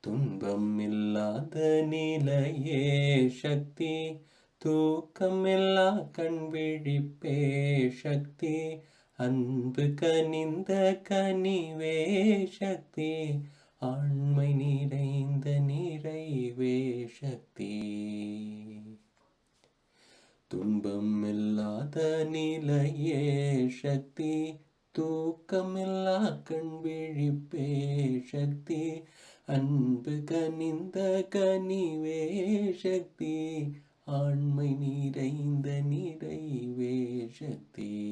துன்பம் இல்லாத நிலையே சக்தி, தூக்கமில்லா கண் விழிப்பே சக்தி, அன்பு கனிந்த கனிவே சக்தி, ஆண்மை நிறைந்த நிறைவே சக்தி. துன்பம் இல்லாத நிலையே சக்தி, தூக்கமில்லா கண் விழிப்பே சக்தி, அன்பு கனிந்த கனிவே சக்தி, ஆண்மை நிறைந்த நிறைவே சக்தி.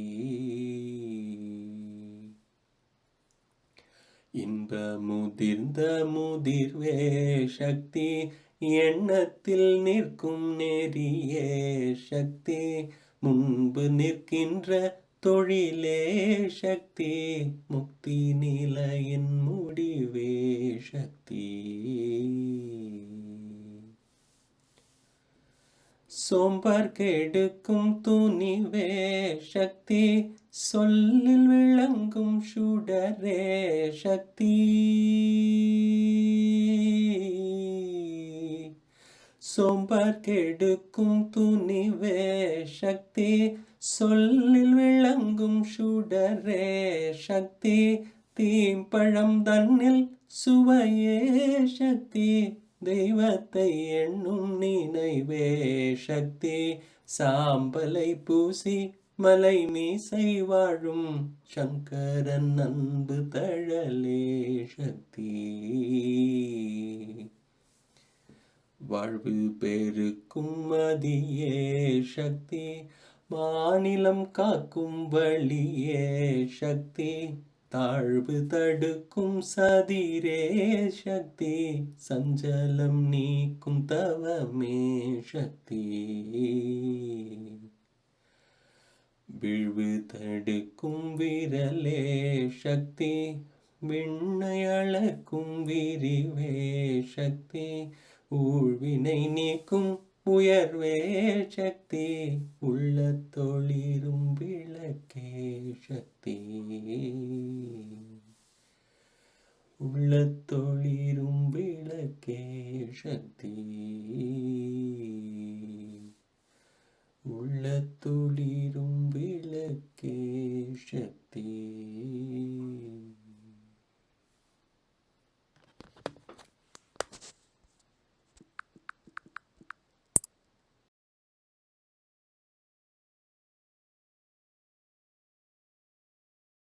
இன்ப முதிர்ந்த முதிர்வே சக்தி, எண்ணத்தில் நிற்கும் நெறியே சக்தி, முன்பு நிற்கின்ற தொழிலே சக்தி, முக்தி நிலையின் முடிவே சக்தி. சோம்பர் கெடுக்கும் துணிவே சக்தி, சொல்லில் விளங்கும் சுடரே சக்தி. சோம்பர் கெடுக்கும் துணிவே சக்தி, சொல்லில் விளங்கும் சுடரே சக்தி, தீம்பழம் தன்னில் சுவையே சக்தி, தெய்வத்தை எண்ணும் நினைவே சக்தி, சாம்பலை பூசி மலை மீசை வாழும் சங்கரன் அன்பு தழலே சக்தி. வாழ்வு பெருக்கும் மதியே சக்தி, மாநிலம் காக்கும் வழியே சக்தி, தாழ்வு தடுக்கும் சதிரே சக்தி, சஞ்சலம் நீக்கும் தவமே சக்தி. வீழ்வு தடுக்கும் விரலே சக்தி, விண்ணை அளக்கும் விரிவே சக்தி, ஊழ்வினை நீக்கும் உயர்வே சக்தி, உள்ளத்தொளிரும் விளக்கே சக்தி. உள்ளத்தொளிரும் விளக்கே சக்தி. உள்ளத்தொளிரும் விளக்கே சக்தி.